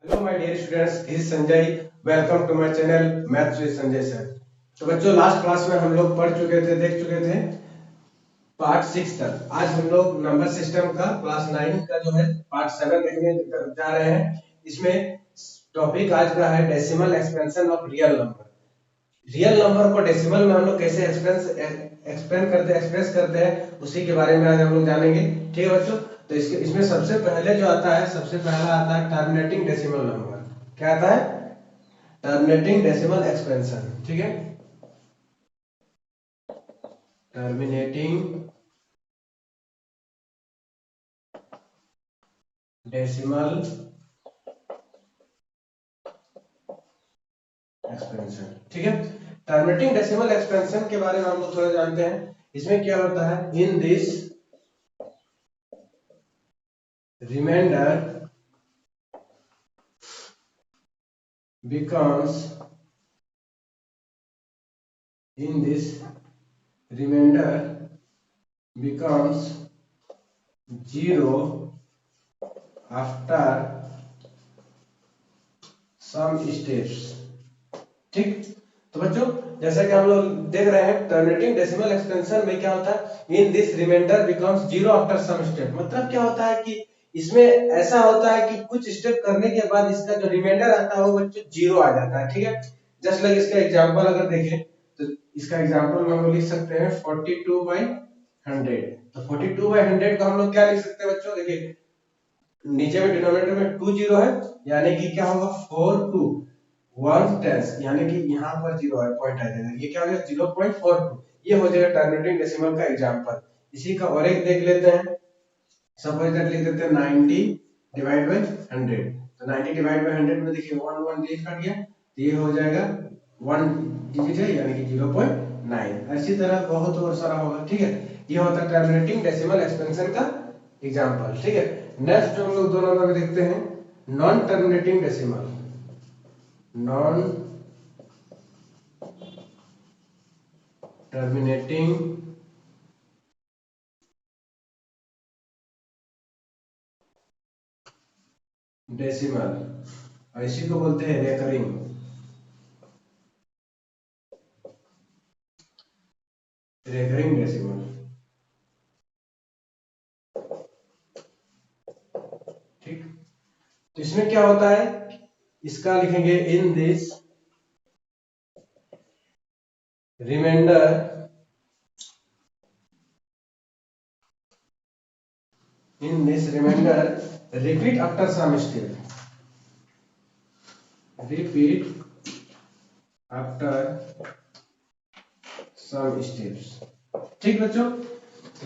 Hello my dear students, this is Sanjay. Welcome to my channel maths with Sanjay sir. तो बच्चों, last class में हम लोग पढ़ चुके थे, देख चुके थे पार्ट 6 तक। आज हम लोग नंबर सिस्टम का क्लास 9 का जो है पार्ट 7 देखने जा रहे हैं। इसमें टॉपिक आज का है decimal expansion of real number. Real number को डेसिमल में हम लोग कैसे एक्सप्रेस करते हैं, उसी के बारे में आज हम लोग जानेंगे। ठीक है बच्चों, तो इसमें सबसे पहले जो आता है, सबसे पहला आता है टर्मिनेटिंग डेसिमल नंबर। क्या आता है? Terminating decimal expansion. ठीक है, टर्मिनेटिंग डेसिमल एक्सपेंशन। ठीक है, टर्मिनेटिंग डेसिमल एक्सपेंशन के बारे में हम लोग थोड़ा जानते हैं। इसमें क्या होता है? In this remainder becomes in this remainder becomes zero after some steps। ठीक, तो बच्चों जैसा कि हम लोग देख रहे हैं, टर्मिनेटिंग डेसिमल एक्सपेंशन में क्या होता है? In this remainder becomes zero after some step. मतलब क्या होता है कि इसमें ऐसा होता है कि कुछ स्टेप करने के बाद इसका जो रिमाइंडर आता है वो बच्चों जीरो आ जाता है। ठीक है, जस्ट लाइक इसका एग्जांपल अगर देखें तो इसका एग्जांपल में हम लोग लिख सकते हैं 42/100। तो 42/100 को हम लोग क्या लिख सकते हैं बच्चों? देखिए, नीचे में डिनोमिनेटर में 2 जीरो है, यानी कि क्या होगा? 4 2 1 टेंस, यानी कि यहाँ पर जीरो है, पॉइंट आ जाएगा। ये क्या हो गया? 0.42। ये हो जाएगा टर्मिनेटिंग डेसिमल का एग्जांपल। इसी का और एक देख लेते हैं। सपोज दैट लिख देते हैं 90 डिवाइड बाय 100। तो 90 डिवाइड बाय 100 में देखिए 1 1 ये कट गया, तो ये हो जाएगा 1 डिजिट है, यानी कि 0.9। इसी तरह बहुत और सारा होगा। ठीक है, ये होता है टर्मिनेटिंग डेसिमल एक्सपेंशन का एग्जांपल। ठीक है, नेक्स्ट हम लोग 2 नंबर में देखते हैं non terminating decimal. Non terminating decimal, इसी को बोलते हैं रेकरिंग। Recurring decimal. ठीक, तो इसमें क्या होता है? इसका लिखेंगे in this remainder repeat after some step. Repeat after some steps. ठीक बच्चों,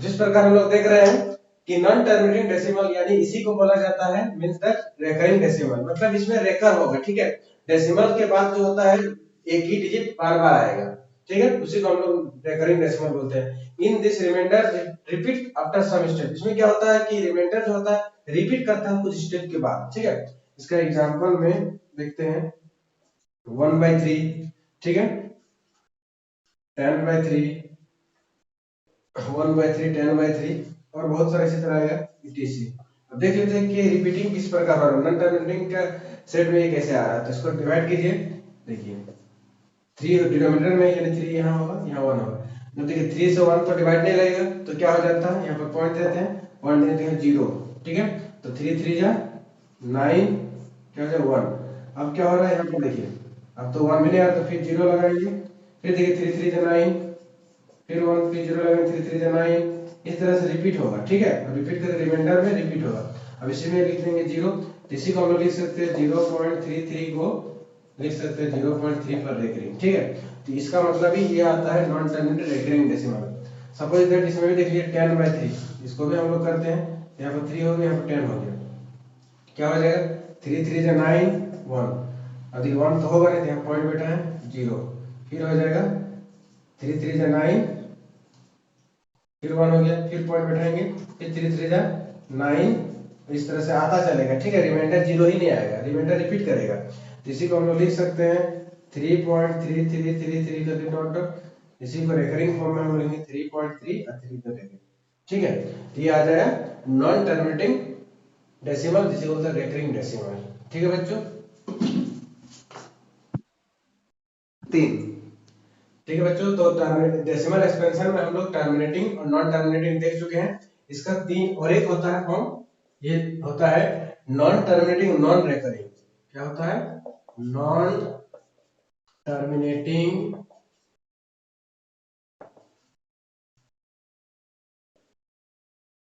जिस प्रकार हम लोग देख रहे हैं कि नॉन टर्मिनेटिंग डेसिमल यानी इसी को बोला जाता है मींस दैट रेकरिंग डेसिमल। मतलब इसमें रेकर होगा। ठीक है, डेसिमल के बाद जो होता है एक ही डिजिट बार बार आएगा। ठीक है, उसी को हम लोग रेकरिंग डेसिमल बोलते हैं। In this remainder repeat after some step. इसमें क्या होता है कि रिमाइंडर जो होता है रिपीट करता है कुछ स्टेप के बाद। ठीक है, इसका एग्जांपल में देखते हैं 1/3। ठीक है, 10/3, 1/3, 10/3 और बहुत सारे इसी तरह आएगा etc। अब देख लेते हैं कि रिपीटिंग किस प्रकार हो रहा है। नॉन टर्मिनेटिंग का सेट में ये कैसे आ रहा है, तो इसको डिवाइड कीजिए। देखिए 3 डिनोमिनेटर में, यानी 3 यहाँ होगा, यहाँ 1 होगा। तो देखिए 3 से 1 तो डिवाइड नहीं लगेगा, तो क्या हो जाता है? यहाँ पर पॉइंट देते हैं, पॉइंट देते हैं 0। ठीक है, तो 3 3 जा 9, क्या हो जाएगा 1। अब क्या हो रहा है यहाँ पर देखिए, अब तो 1 भी नहीं आ रहा, तो फिर 0 लगाएंगे। फिर देखिए 3 3 जा 9, फिर 1 फिर 0 लगाएंगे, 3 3 जा 9। इस तरह से रिपीट होगा। ठीक है, अब रिपीट करके रिमाइंडर में रिपीट होगा। अब इसी में लिख देंगे 0। इसी को हम लोग लिख सकते हैं 0.33 को लिख सकते हैं 0.3 पर रेकरिंग। ठीक है, तो इसका मतलब ही ये आता है non terminated recurring decimal. Suppose that इसमें भी देख लीजिए 10/3, इसको भी हम लोग करते हैं। यहाँ पर 3 हो गया, यहाँ पर 10 हो गया, क्या हो जाएगा? 3 3 जा 9 1। अब देखिए 1 तो होगा नहीं, तो यहाँ पॉइंट बैठा है 0। फिर हो जाएगा 3 3 जा 9, फिर 1 हो गया, फिर पॉइंट बैठाएंगे, फिर 3 3 जा 9। इस तरह से आता चलेगा। ठीक है, रिमाइंडर 0 ही नहीं आएगा, रिमाइंडर रिपीट करेगा। तो इसी को हम लोग लिख सकते हैं 3.3333 करके डॉट डॉट। इसी को रेकरिंग फॉर्म में हम लिखेंगे 3.3 और 3 करके। ठीक है, तो ये आ जाएगा नॉन टर्मिनेटिंग डेसिमल, जिसे बोलते हैं रेकरिंग डेसिमल। ठीक है बच्चों, 3। ठीक है बच्चों, तो डेसिमल एक्सपेंशन में हम लोग टर्मिनेटिंग और नॉन टर्मिनेटिंग देख चुके हैं। इसका 3 और एक होता है फॉर्म, ये होता है नॉन टर्मिनेटिंग नॉन रेकरिंग। क्या होता है? Non terminating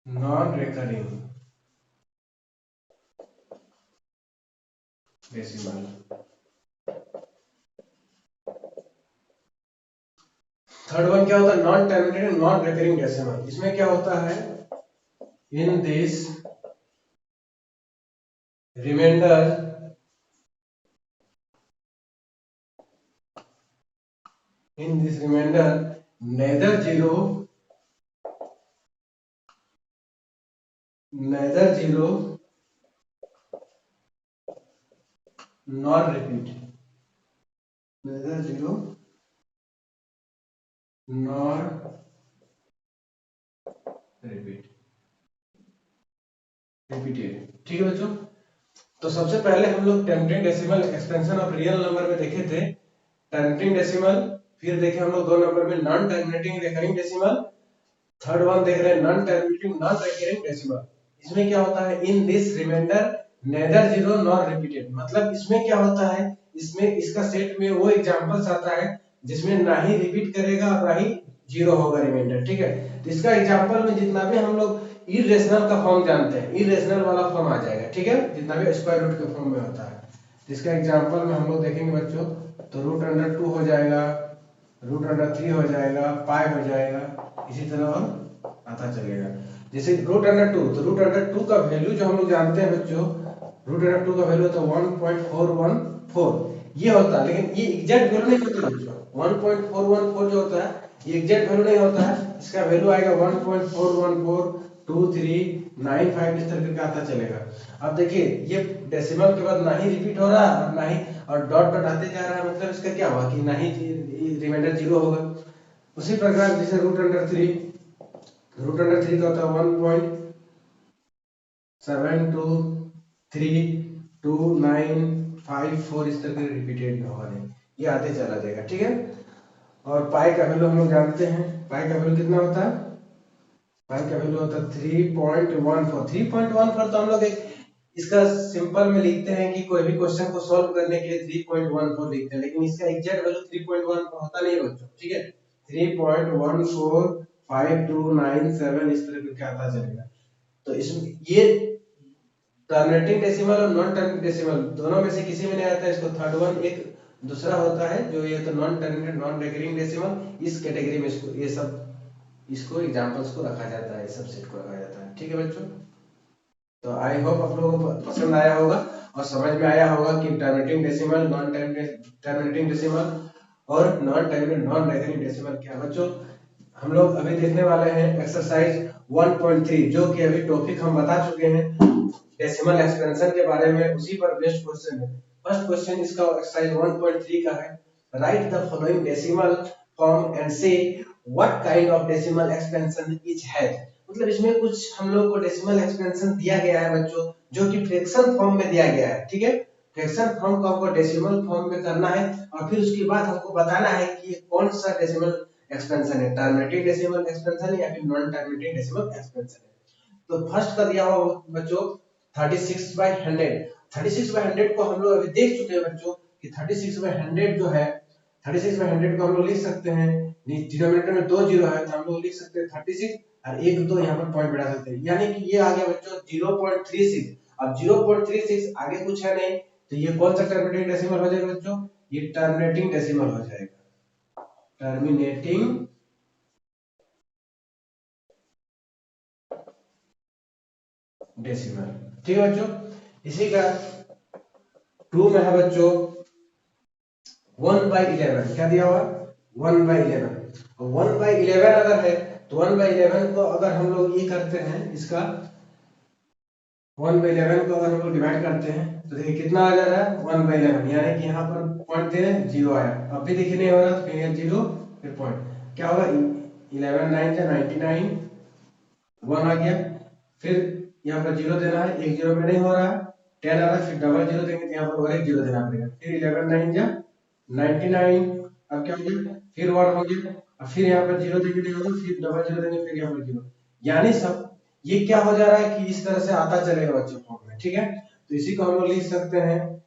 non recurring decimal. Third one क्या होता है? Non terminating non recurring decimal. इसमें क्या होता है? In this remainder neither zero nor repeat, neither zero nor repeated। ठीक है बच्चों, तो सबसे पहले हम लोग tempting decimal expansion of real number में देखे थे टेम्पटिंग डेसिमल, फिर देखे हम लोग 2 नंबर में non terminating recurring decimal, third one देख रहे हैं non terminating non recurring decimal. इसमें क्या होता है? In this remainder neither zero nor repeated. मतलब इसमें क्या होता है? इसमें इसका सेट में वो एग्जांपल्स आता है जिसमें ना ही रिपीट करेगा और ना ही जीरो होगा रिमाइंडर। ठीक है, तो इसका एग्जांपल में जितना भी हम लोग इरेशनल का फॉर्म जानते हैं, इरेशनल वाला फॉर्म आ जाएगा। ठीक है, जितना भी स्क्वायर रूट के फॉर्म में होता है, तो इसका एग्जांपल में हम लोग देखेंगे बच्चों, तो √2 हो जाएगा, √3 हो जाएगा, पाई हो जाएगा, इसी तरह और आता चलेगा। जैसे √2, तो √2 का वैल्यू जो हम लोग जानते हैं बच्चों, √2 का वैल्यू होता है 1.414। ये होता है, लेकिन ये एग्जैक्ट वैल्यू नहीं होता बच्चों। 1.414 जो होता है ये एग्जैक्ट वैल्यू नहीं होता है, इसका वैल्यू आएगा 1.4142395 इस तरह का आता चलेगा। अब देखिए ये डेसिमल के बाद ना ही रिपीट हो रहा है और ना ही और डॉट डॉट आते जा रहा है, मतलब इसका क्या हुआ कि ना ही रिमाइंडर जीरो होगा। उसी प्रकार जैसे √3 का होता है 1.723295 इस तरह के रिपीटेड होगा नहीं, ये आते चला जाएगा। ठीक है, और पाई का वैल्यू हम लोग जानते हैं, पाई का वैल्यू कितना होता है? पाई का वैल्यू होता है 3.14। 3.14 तो हम लोग एक इसका सिंपल में लिखते हैं कि कोई भी क्वेश्चन को सॉल्व करने के लिए 3.14 लिखते हैं, लेकिन इसका एग्जैक्ट वैल्यू 3.1 होता नहीं है बच्चों। ठीक है, 3.145297 इस तरह का आता चलेगा। तो इसमें ये टर्मिनेटिंग डेसिमल और नॉन टर्मिनेटिंग डेसिमल दोनों में से किसी में नहीं आता, इसको थर्ड वन एक दूसरा होता है जो ये तो non terminated non recurring decimal, इस कैटेगरी में इसको ये सब इसको एग्जांपल्स को रखा जाता है, सब सेट को रखा जाता है। ठीक है बच्चों, तो आई होप आप लोगों को पसंद आया होगा और समझ में आया होगा कि terminating decimal, non terminating decimal और non terminating non recurring decimal क्या बच्चों। हम लोग अभी देखने वाले हैं एक्सरसाइज 1.3, जो कि अभी टॉपिक हम बता चुके हैं डेसिमल एक्सपेंशन के बारे में, उसी पर बेस्ड क्वेश्चन है। फर्स्ट क्वेश्चन इसका एक्सरसाइज 1.3 का है, write the following decimal form and say what kind of decimal expansion each has. मतलब इसमें कुछ हम लोग को डेसिमल एक्सपेंशन दिया गया है बच्चों, जो कि फ्रैक्शन फॉर्म में दिया गया है। ठीक है, फ्रैक्शन फॉर्म को हमको डेसिमल फॉर्म में करना है और फिर उसके बाद हमको बताना है कि ये कौन सा डेसिमल एक्सपेंशन है, टर्मिनेटिंग डेसिमल एक्सपेंशन या फिर नॉन टर्मिनेटिंग डेसिमल एक्सपेंशन है। तो फर्स्ट का दिया हुआ बच्चों 36/100। 36/100 को हम लोग अभी देख चुके हैं बच्चों कि 36/100 जो है, 36/100 को हम लोग लिख सकते हैं, डिनोमिनेटर में 2 जीरो है तो हम लोग लिख सकते हैं 36 और एक दो यहाँ पर पॉइंट बढ़ा सकते हैं, यानी कि ये आ गया बच्चों 0.36। अब 0.36 आगे कुछ है नहीं, तो ये कौन सा टर्मिनेटिंग डेसिमल हो जाएगा बच्चों? ये टर्मिनेटिंग डेसिमल हो जाएगा, टर्मिनेटिंग डेसिमल। ठीक है बच्चों, इसी का 2 में है बच्चों 1/11। क्या दिया हुआ? 1/11। 1/11 अगर है तो 1/11 को अगर हम लोग ये करते हैं, इसका 1/11 को अगर हम लोग डिवाइड करते हैं तो देखिए कितना आ जा रहा है 1/11, यानी कि यहाँ पर पॉइंट दे जीरो आया। अब भी देखिए नहीं हो रहा, तो फिर ये जीरो फिर पॉइंट क्या होगा, 11 9 जा 99, 1 आ गया। फिर यहाँ पर जीरो देना है, एक जीरो में नहीं हो रहा है, 10 आ रहा है, फिर डबल जीरो देंगे तो यहाँ पर और एक जीरो देना पड़ेगा, फिर 11 9 जा 99। अब क्या हो गया, फिर 1 हो गया, अब फिर यहाँ पर जीरो देंगे नहीं होगा, फिर डबल जीरो देंगे, फिर यहाँ पर जीरो। यानी सब ये क्या हो जा रहा है कि इस तरह से आता चलेगा बच्चों फॉर्म में, ठीक है। तो इसी को हम लोग लिख सकते हैं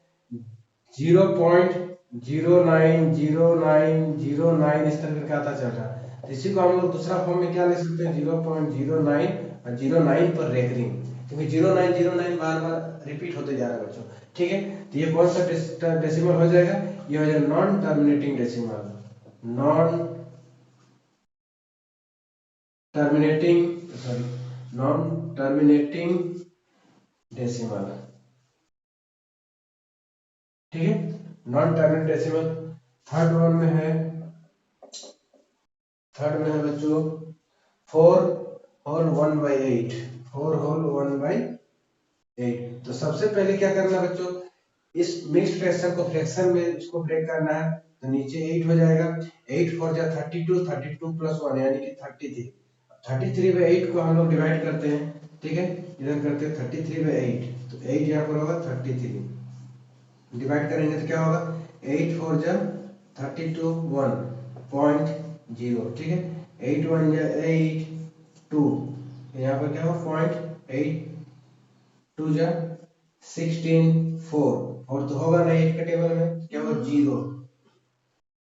0.090909 इस तरह करके आता चल रहा है। तो इसी को हम लोग दूसरा फॉर्म में क्या लिख सकते हैं, 0.09 और 09 पर रेकरिंग, क्योंकि 0909 बार बार रिपीट होते जा रहा है बच्चों, ठीक है। तो ये कौन सा डेसिमल हो जाएगा, ये हो जाएगा non terminating decimal, non terminating, sorry, non terminating decimal, ठीक है, non terminating decimal. Third one में है, थर्ड में है बच्चों 4 होल 1/8, 4 होल 1/8। तो सबसे पहले क्या करना है बच्चों, इस मिक्स्ड फ्रैक्शन को फ्रैक्शन में इसको ब्रेक करना है, तो नीचे 8 हो जाएगा, 8 4 जा 32, 32 प्लस 1 यानी कि 33। 33/8 को हम लोग डिवाइड करते हैं, ठीक है, इधर करते हैं 33/8, तो 8 यहाँ पर होगा 33, डिवाइड करेंगे तो क्या होगा, 8 4 जा 32 1.0, ठीक है, 8 1 जा 8 2, यहाँ पर क्या होगा 0.8 2 जा 16 4, और तो होगा ना 8 के टेबल में, क्या होगा 0,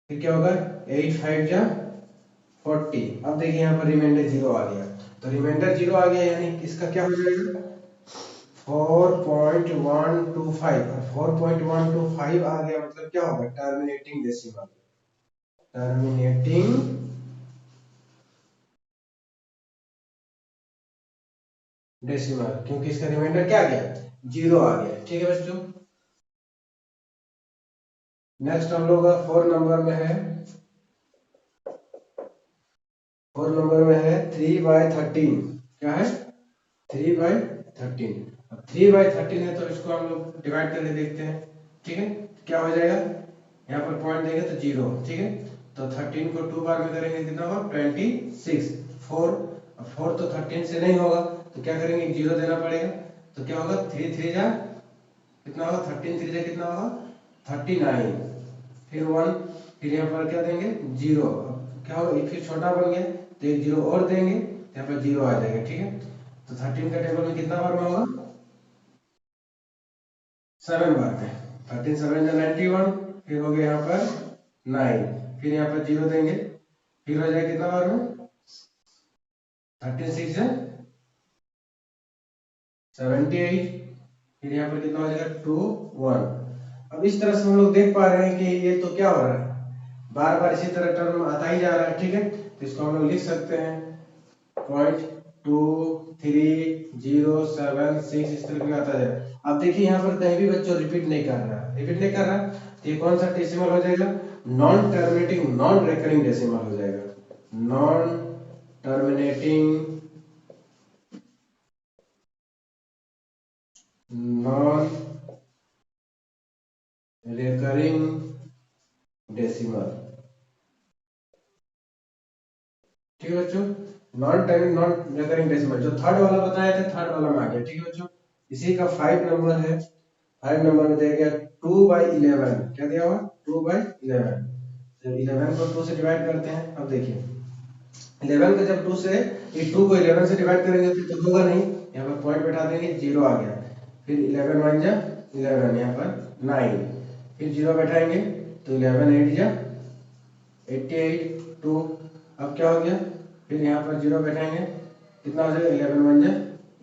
फिर क्या होगा 8 5 जा 40। अब देखिए यहाँ पर रिमाइंडर 0 आ गया, तो रिमाइंडर 0 आ गया यानी इसका क्या हो जाएगा 4.125, और 4.125 आ गया मतलब क्या होगा टर्मिनेटिंग डेसिमल, टर्मिनेटिंग डेसिमल, क्योंकि इसका रिमाइंडर क्या आ गया 0 आ गया, ठीक है बच्चों। नेक्स्ट हम लोग 4 नंबर में है, 4 नंबर में है 3/13, क्या है 3/13। अब 3/13 है तो इसको हम लोग डिवाइड करके देखते हैं, ठीक है, क्या हो जाएगा, यहाँ पर पॉइंट देंगे तो 0, ठीक है, तो 13 को 2 बार में करेंगे कितना होगा 26, 4, अब 4 तो 13 से नहीं होगा, तो क्या करेंगे 0 देना पड़ेगा, तो क्या होगा 3 3 जा कितना होगा, 13 3 जा कितना होगा 39, फिर 1, फिर यहाँ पर क्या देंगे 0, क्या होगा एक फिर छोटा बन गया, तो एक 0 और देंगे तो यहाँ पर 0 आ जाएगा, ठीक है। तो 13 का टेबल में कितना बार में होगा 7 बार में, 13 7 जा 91, फिर हो गया यहाँ पर 9, फिर यहाँ पर 0 देंगे, फिर हो जाएगा कितना बार में 13 6 जा 78, फिर यहाँ पर कितना हो जाएगा 2 1। अब इस तरह से हम लोग देख पा रहे हैं कि ये तो क्या हो रहा है, बार बार इसी तरह टर्म आता ही जा रहा है, ठीक है। तो इसको हम लोग लिख सकते हैं 0.2307 इस तरह का आता जाएगा। अब देखिए यहाँ पर कहीं भी बच्चों रिपीट नहीं कर रहा है, रिपीट नहीं कर रहा, तो ये कौन सा डेसिमल हो जाएगा, non terminating non recurring decimal हो जाएगा, non terminating non recurring decimal, ठीक है बच्चों, non timing non recurring decimal, जो थर्ड वाला बताया था थर्ड वाला में आ गया, ठीक है बच्चों। इसी का 5 नंबर है, 5 नंबर में दिया गया 2/11, क्या दिया हुआ 2/11, तो 11 को 2 से डिवाइड करते हैं। अब देखिए 11 को जब 2 से, ये 2 को 11 से डिवाइड करेंगे तो होगा नहीं, यहाँ पर पॉइंट बैठा देंगे 0 आ गया, फिर 11 1 जा 11, यहाँ पर 9, फिर 0 बैठाएंगे तो 11 8 जा 88 2, अब क्या हो गया, फिर यहाँ पर 0 बैठाएंगे कितना हो जाएगा 11 1 जा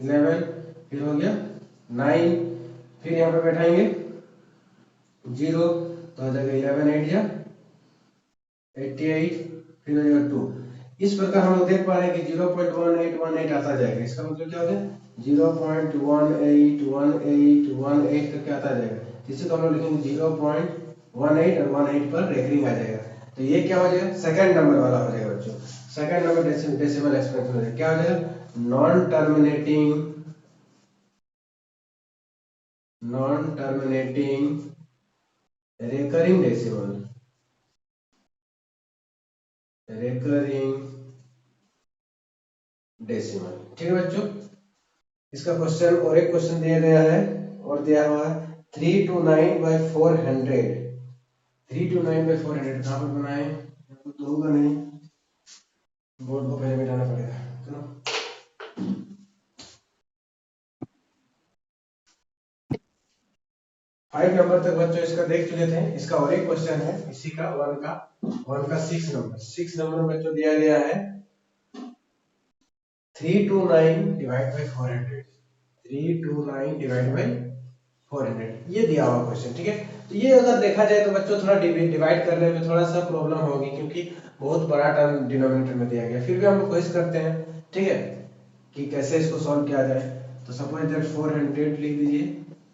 11, फिर हो गया 9, फिर यहाँ पर बैठाएंगे 0, तो हो जाएगा 11 8 जा 88, फिर हो जाएगा 2। इस प्रकार हम लोग देख पा रहे हैं कि 0.1818 आता जाएगा, इसका मतलब क्या हो गया 0.181818 करके आता जाएगा, इसी को हम लोग लिखेंगे 0.18 और 18 पर रेकरिंग आ जाएगा। तो ये क्या हो जाएगा सेकंड नंबर वाला हो जाएगा बच्चों, सेकंड नंबर डेसिमल एक्सपेंशन हो जाएगा, क्या हो जाएगा non terminating recurring decimal, recurring decimal, ठीक है बच्चों। इसका क्वेश्चन और एक क्वेश्चन दिया गया है और दिया हुआ है 329/400। 329/400 कहाँ पर बनाए, तो होगा नहीं, बोर्ड को पहले मिटाना पड़ेगा। चलो 5 नंबर तक बच्चों इसका देख चुके थे। इसका और एक क्वेश्चन है इसी का, वन का 6 नंबर बच्चों दिया गया है 329/400। 329/400 ये दिया हुआ क्वेश्चन, ठीक है। तो ये अगर देखा जाए तो बच्चों थोड़ा डिवाइड करने में थोड़ा सा प्रॉब्लम होगी, क्योंकि बहुत बड़ा टर्म डिनोमिनेटर में दिया गया। फिर भी हम लोग कोशिश करते हैं, ठीक है, कि कैसे इसको सॉल्व किया जाए। तो सपोज दैट 400 लिख दीजिए,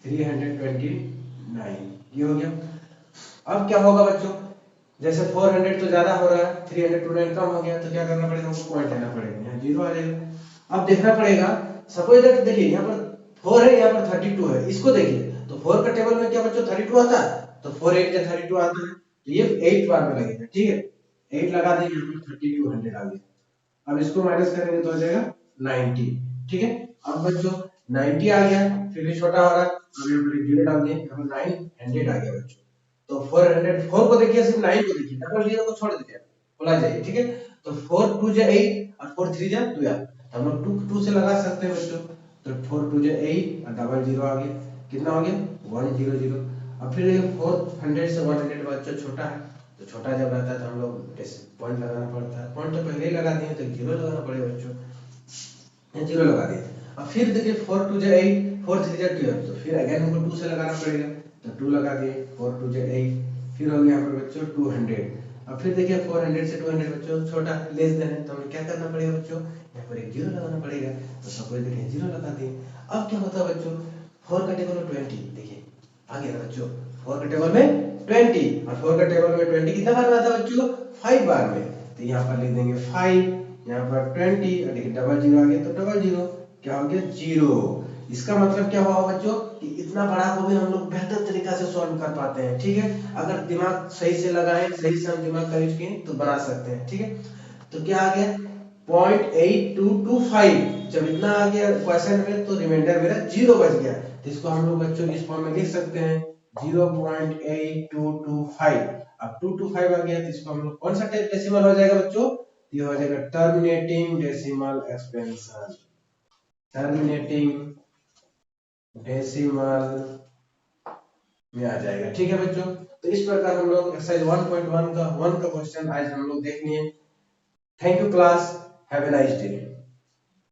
329 ये हो गया। अब क्या होगा बच्चों, जैसे 400 तो ज्यादा हो रहा है, 329 कम हो गया, तो क्या करना पड़ेगा, हमको पॉइंट लेना पड़ेगा, यहाँ जीरो आ जाएगा। अब देखना पड़ेगा, सपोज दैट देखिए यहाँ पर 4 है, यहाँ पर 32 है, इसको देखिए तो 4 का टेबल में क्या बच्चों 32 आता है, तो 4 8 या 32 आता है, तो ये 8 बार में लगेगा, ठीक है। 8 लगा देंगे, यहाँ पर 3200 आ गया। अब इसको माइनस करेंगे तो हो जाएगा 90, ठीक है। अब बच्चों 90 आ गया, फिर भी छोटा हो रहा है, अब यहाँ पर जीरो डाल दिए, यहाँ पर 900 आ गया बच्चों। तो 404 को देखिए, सिर्फ 9 को देखिए, डबल जीरो को छोड़ दीजिए, बोला जाइए, ठीक है। तो 4 2 जा 8 और 4 3 जा 12, तो हम लोग 2 से लगा सकते हैं बच्चों। तो 4 2 जा 8 और डबल जीरो आ गया, कितना हो गया 100। अब फिर 400 से 100 बच्चों छोटा है, तो छोटा जब रहता है तो हम लोग पॉइंट लगाना पड़ता है। पॉइंट तो पहले ही लगा दिए, तो जीरो लगाना पड़ेगा बच्चों, जीरो लगा दिए। अब फिर देखिए 4 2 जा 8 4 3 जा 12, तो फिर अगेन हमको 2 से लगाना पड़ेगा, तो 2 लगा दिए, 4 2 जा 8, फिर हो गया यहाँ पर बच्चों 200। अब फिर देखिए 400 से 200 बच्चों छोटा लेस देन है, तो हमें क्या करना पड़ेगा बच्चों, यहाँ पर एक जीरो लगाना पड़ेगा। तो सपोज देखिए जीरो लगा दिए। अब क्या होता है बच्चों, 4 का टेबल में 20, देखिए आ गया ना बच्चों, 4 का टेबल में 20, और 4 का टेबल में 20 कितना बार में आता है बच्चों, 5 बार में। तो यहाँ पर लिख देंगे 5, यहाँ पर 20, और देखिए डबल जीरो आ गया, तो डबल जीरो क्या हो गया, जीरो। इसका मतलब क्या हुआ बच्चों, कि इतना बड़ा को भी हम लोग बेहतर तरीका से सॉल्व कर पाते हैं, ठीक है। अगर दिमाग सही से लगाएं, सही से हम दिमाग का यूज करें तो बना सकते हैं, ठीक है। तो क्या आ गया 0.8225, जब इतना आ गया क्वेश्चन में, तो रिमाइंडर मेरा जीरो बच गया। तो इसको हम लोग बच्चों इस फॉर्म में लिख सकते हैं 0.8225। अब 225 आ गया, तो इसको हम लोग कौन सा डेसिमल हो जाएगा बच्चों, ये हो जाएगा terminating decimal expansion, terminating decimal में आ जाएगा, ठीक है बच्चों। तो इस प्रकार हम लोग एक्सरसाइज 1.1 का क्वेश्चन आज हम लोग देख लिए। Thank you class, have a nice day.